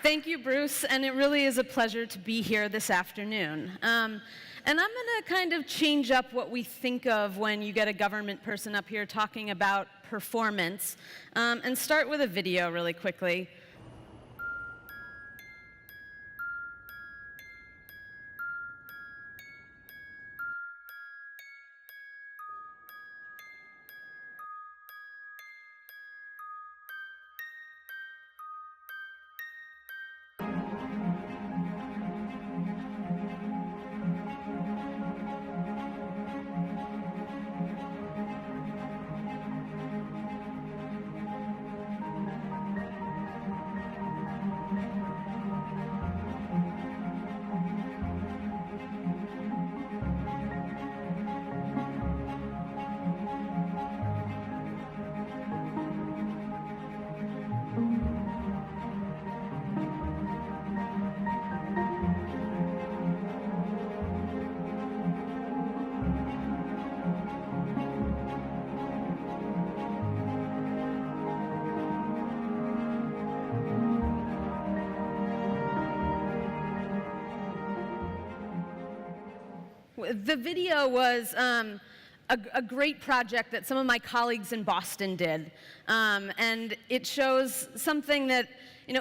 Thank you, Bruce, and it really is a pleasure to be here this afternoon. And I'm going to kind of change up what we think of when you get a government person up here talking about performance, and start with a video really quickly. The video was a great project that some of my colleagues in Boston did, and it shows something that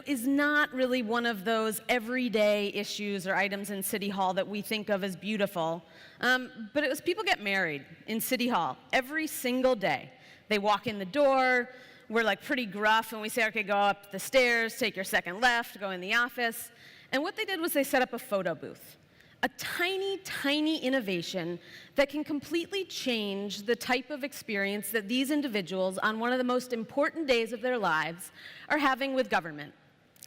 is not really one of those everyday issues or items in City Hall that we think of as beautiful, but it was people get married in City Hall every single day. They walk in the door, we're like pretty gruff, and we say, okay, go up the stairs, take your second left, go in the office, and what they did was they set up a photo booth. A tiny, tiny innovation that can completely change the type of experience that these individuals on one of the most important days of their lives are having with government.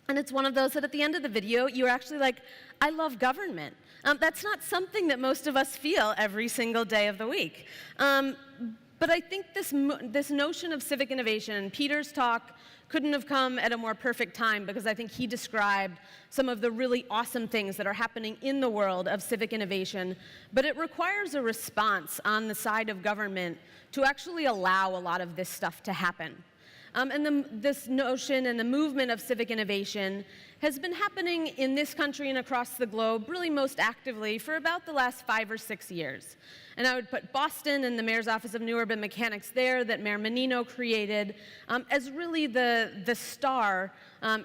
And it's one of those that at the end of the video, you're actually like, I love government. That's not something that most of us feel every single day of the week. But I think this notion of civic innovation, Peter's talk couldn't have come at a more perfect time, because I think he described some of the really awesome things that are happening in the world of civic innovation, but it requires a response on the side of government to actually allow a lot of this stuff to happen. And this notion and the movement of civic innovation has been happening in this country and across the globe really most actively for about the last 5 or 6 years. And I would put Boston and the Mayor's Office of New Urban Mechanics there that Mayor Menino created as really the star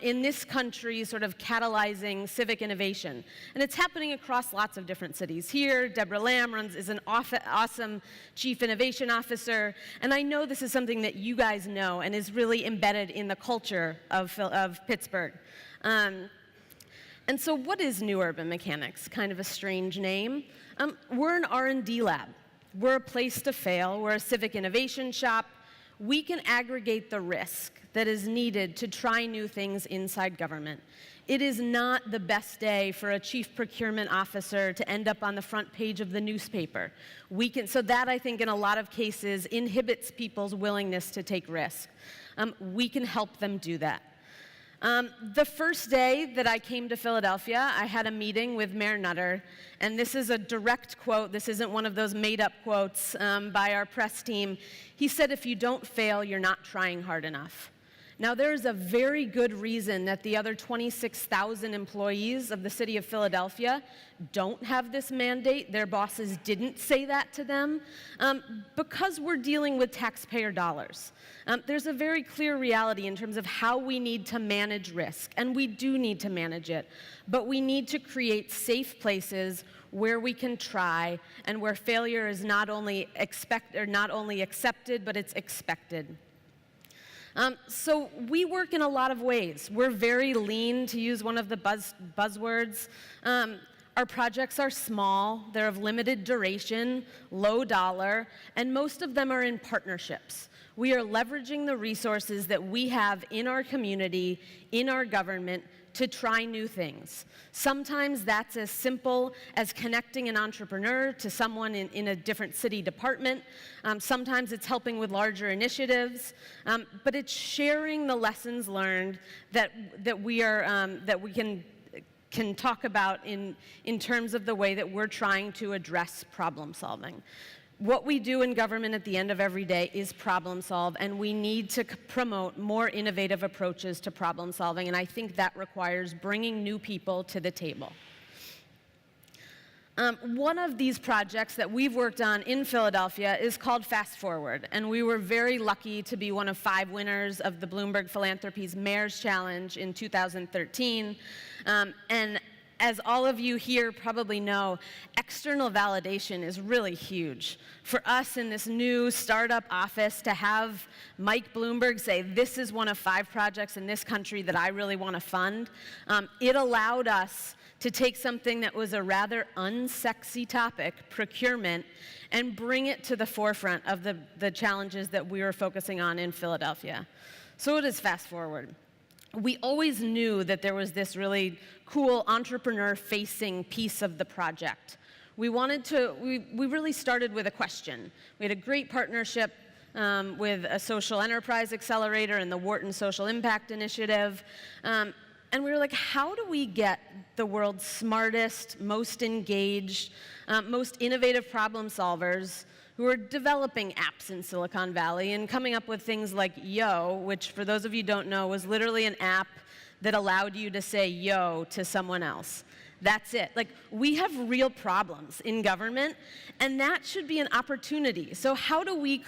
in this country sort of catalyzing civic innovation. And it's happening across lots of different cities. Here, Deborah Lamb is an awesome Chief Innovation Officer, and I know this is something that you guys know and is really embedded in the culture of Pittsburgh. And so what is New Urban Mechanics? Kind of a strange name. We're an R&D lab. We're a place to fail. We're a civic innovation shop. We can aggregate the risk that is needed to try new things inside government. It is not the best day for a chief procurement officer to end up on the front page of the newspaper. So that, I think, in a lot of cases, inhibits people's willingness to take risk. We can help them do that. The first day that I came to Philadelphia, I had a meeting with Mayor Nutter, and this is a direct quote. This isn't one of those made-up quotes by our press team. He said, if you don't fail, you're not trying hard enough. Now, there's a very good reason that the other 26,000 employees of the city of Philadelphia don't have this mandate. Their bosses didn't say that to them, because we're dealing with taxpayer dollars. There's a very clear reality in terms of how we need to manage risk, and we do need to manage it, but we need to create safe places where we can try and where failure is not only accepted, but it's expected. So we work in a lot of ways. We're very lean, to use one of the buzzwords. Our projects are small, they're of limited duration, low dollar, and most of them are in partnerships. We are leveraging the resources that we have in our community, in our government, to try new things. Sometimes that's as simple as connecting an entrepreneur to someone in a different city department. Sometimes it's helping with larger initiatives, but it's sharing the lessons learned that we can talk about in terms of the way that we're trying to address problem solving. What we do in government at the end of every day is problem solve, and we need to promote more innovative approaches to problem solving, and I think that requires bringing new people to the table. One of these projects that we've worked on in Philadelphia is called Fast Forward, and we were very lucky to be one of 5 winners of the Bloomberg Philanthropies Mayor's Challenge in 2013. And as all of you here probably know, external validation is really huge. For us in this new startup office to have Mike Bloomberg say, this is one of 5 projects in this country that I really want to fund, it allowed us to take something that was a rather unsexy topic, procurement, and bring it to the forefront of the challenges that we were focusing on in Philadelphia. So what is Fast Forward? We always knew that there was this really cool entrepreneur-facing piece of the project. We really started with a question. We had a great partnership with a social enterprise accelerator and the Wharton Social Impact Initiative. And we were like, how do we get the world's smartest, most engaged, most innovative problem solvers who are developing apps in Silicon Valley and coming up with things like Yo, which for those of you who don't know was literally an app that allowed you to say yo to someone else. That's it. Like, we have real problems in government, and that should be an opportunity. So how do we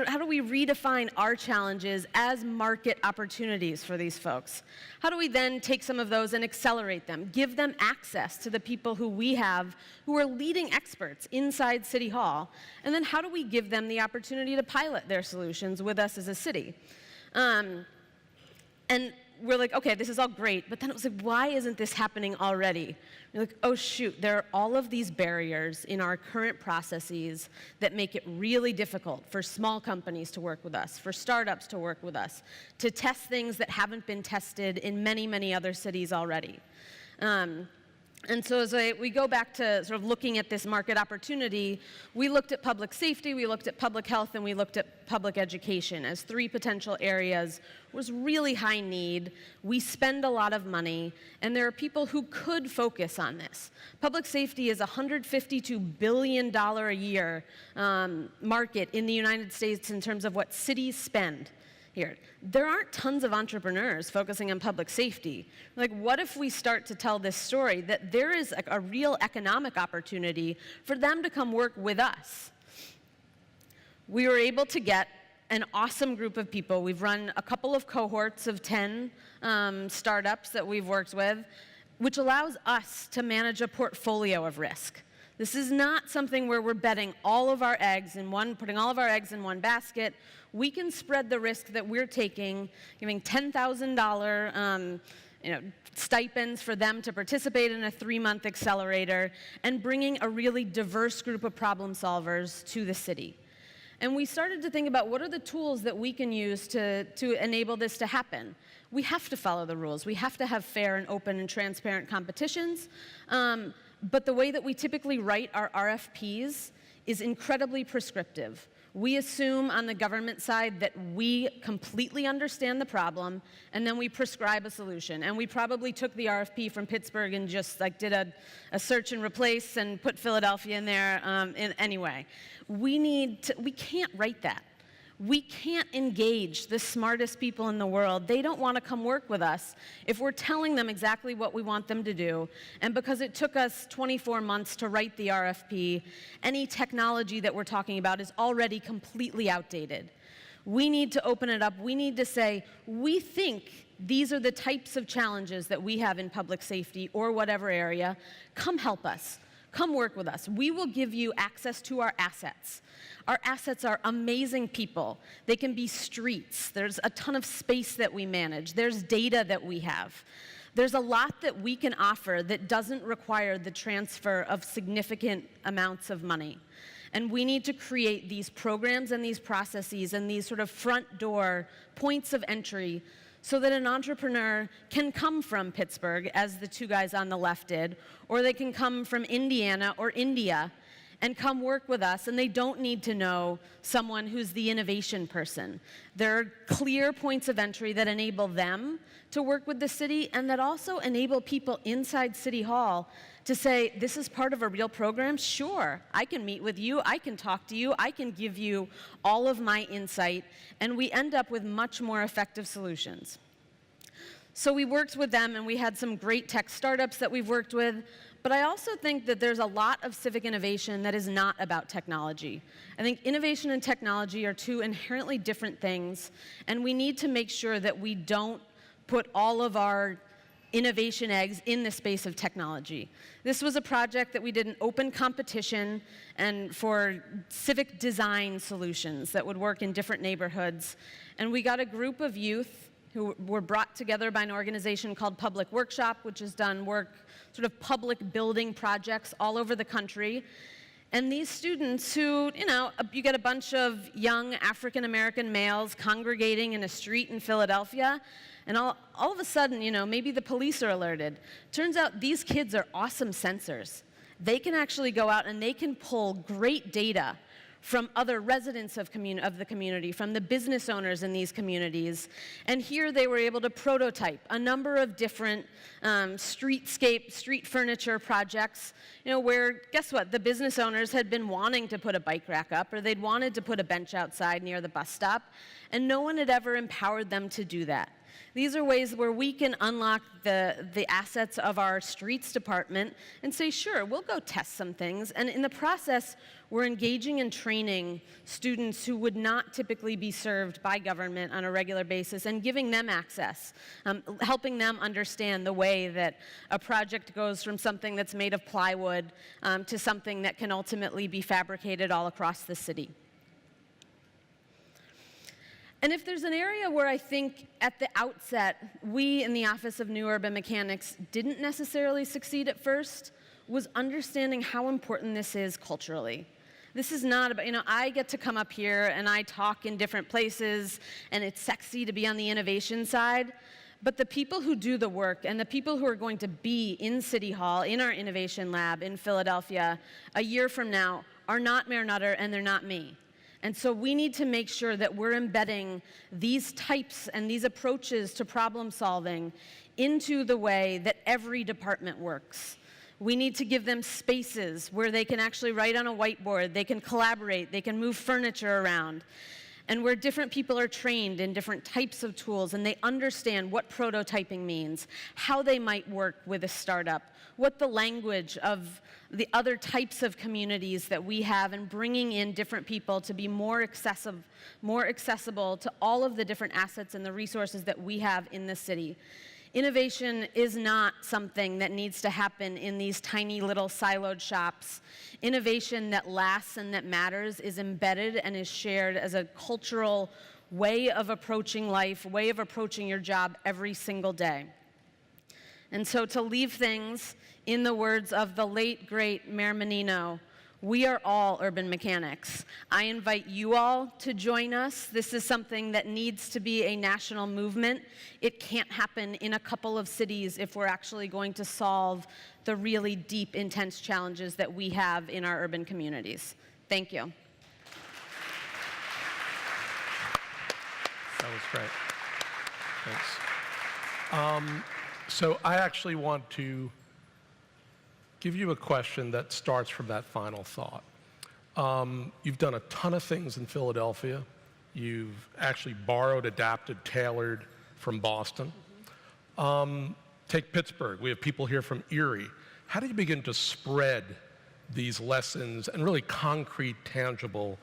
how do we redefine our challenges as market opportunities for these folks? How do we then take some of those and accelerate them, give them access to the people who we have who are leading experts inside City Hall? And then how do we give them the opportunity to pilot their solutions with us as a city? And we're like, okay, this is all great, but then it was like, why isn't this happening already? We're like, oh shoot, there are all of these barriers in our current processes that make it really difficult for small companies to work with us, for startups to work with us, to test things that haven't been tested in many, many other cities already. And so as we go back to sort of looking at this market opportunity, we looked at public safety, we looked at public health, and we looked at public education as 3 potential areas. It was really high need. We spend a lot of money, and there are people who could focus on this. Public safety is a $152 billion a year market in the United States in terms of what cities spend. Here. There aren't tons of entrepreneurs focusing on public safety. Like, what if we start to tell this story that there is a real economic opportunity for them to come work with us? We were able to get an awesome group of people. We've run a couple of cohorts of 10 startups that we've worked with, which allows us to manage a portfolio of risk. This is not something where we're betting all of our eggs in one, putting all of our eggs in one basket. We can spread the risk that we're taking, giving $10,000 stipends for them to participate in a 3-month accelerator, and bringing a really diverse group of problem solvers to the city. And we started to think about what are the tools that we can use to enable this to happen. We have to follow the rules. We have to have fair and open and transparent competitions. But the way that we typically write our RFPs is incredibly prescriptive. We assume on the government side that we completely understand the problem, and then we prescribe a solution. And we probably took the RFP from Pittsburgh and just did a search and replace and put Philadelphia in there anyway. We can't write that. We can't engage the smartest people in the world. They don't want to come work with us if we're telling them exactly what we want them to do. And because it took us 24 months to write the RFP, any technology that we're talking about is already completely outdated. We need to open it up. We need to say, we think these are the types of challenges that we have in public safety or whatever area. Come help us. Come work with us. We will give you access to our assets. Our assets are amazing people. They can be streets. There's a ton of space that we manage. There's data that we have. There's a lot that we can offer that doesn't require the transfer of significant amounts of money. And we need to create these programs and these processes and these sort of front door points of entry so that an entrepreneur can come from Pittsburgh, as the 2 guys on the left did, or they can come from Indiana or India, and come work with us, and they don't need to know someone who's the innovation person. There are clear points of entry that enable them to work with the city and that also enable people inside City Hall to say, this is part of a real program? Sure, I can meet with you, I can talk to you, I can give you all of my insight, and we end up with much more effective solutions. So we worked with them, and we had some great tech startups that we've worked with, but I also think that there's a lot of civic innovation that is not about technology. I think innovation and technology are two inherently different things, and we need to make sure that we don't put all of our innovation eggs in the space of technology. This was a project that we did an open competition and for civic design solutions that would work in different neighborhoods. And we got a group of youth who were brought together by an organization called Public Workshop, which has done work, sort of public building projects all over the country. And these students who, you get a bunch of young African-American males congregating in a street in Philadelphia, and all of a sudden, maybe the police are alerted. Turns out these kids are awesome sensors. They can actually go out and they can pull great data from other residents of the community, from the business owners in these communities. And here they were able to prototype a number of different street furniture projects, where, guess what, the business owners had been wanting to put a bike rack up, or they'd wanted to put a bench outside near the bus stop, and no one had ever empowered them to do that. These are ways where we can unlock the assets of our streets department and say, sure, we'll go test some things. And in the process, we're engaging and training students who would not typically be served by government on a regular basis and giving them access, helping them understand the way that a project goes from something that's made of plywood to something that can ultimately be fabricated all across the city. And if there's an area where I think at the outset, we in the Office of New Urban Mechanics didn't necessarily succeed at first, was understanding how important this is culturally. This is not about, I get to come up here and I talk in different places and it's sexy to be on the innovation side, but the people who do the work and the people who are going to be in City Hall, in our innovation lab in Philadelphia, a year from now are not Mayor Nutter and they're not me. And so we need to make sure that we're embedding these types and these approaches to problem solving into the way that every department works. We need to give them spaces where they can actually write on a whiteboard, they can collaborate, they can move furniture around, and where different people are trained in different types of tools and they understand what prototyping means, how they might work with a startup, what the language of the other types of communities that we have, and bringing in different people to be more accessible to all of the different assets and the resources that we have in the city. Innovation is not something that needs to happen in these tiny little siloed shops. Innovation that lasts and that matters is embedded and is shared as a cultural way of approaching life, way of approaching your job every single day. And so to leave things in the words of the late, great Mayor Menino, we are all urban mechanics. I invite you all to join us. This is something that needs to be a national movement. It can't happen in a couple of cities if we're actually going to solve the really deep, intense challenges that we have in our urban communities. Thank you. That was great. Thanks. So I actually want to give you a question that starts from that final thought. You've done a ton of things in Philadelphia. You've actually borrowed, adapted, tailored from Boston. Take Pittsburgh. We have people here from Erie. How do you begin to spread these lessons and really concrete, tangible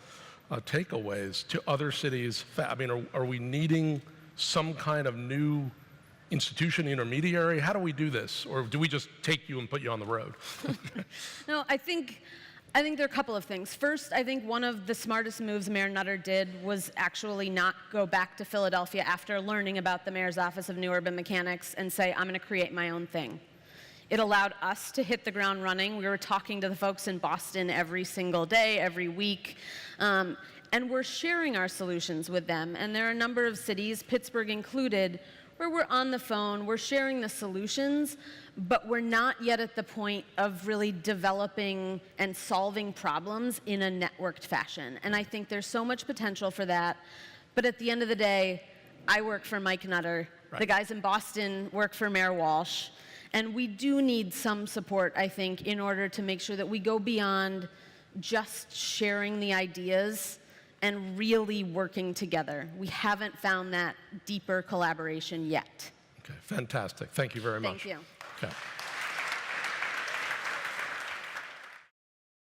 takeaways to other cities? I mean, are we needing some kind of new institution, intermediary? How do we do this? Or do we just take you and put you on the road? No, I think there are a couple of things. First, I think one of the smartest moves Mayor Nutter did was actually not go back to Philadelphia after learning about the Mayor's Office of New Urban Mechanics and say, I'm going to create my own thing. It allowed us to hit the ground running. We were talking to the folks in Boston every single day, every week, and we're sharing our solutions with them. And there are a number of cities, Pittsburgh included, where we're on the phone, we're sharing the solutions, but we're not yet at the point of really developing and solving problems in a networked fashion. And I think there's so much potential for that. But at the end of the day, I work for Mike Nutter. Right. The guys in Boston work for Mayor Walsh. And we do need some support, I think, in order to make sure that we go beyond just sharing the ideas and really working together. We haven't found that deeper collaboration yet. Okay, fantastic. Thank you very much. Thank you. Okay.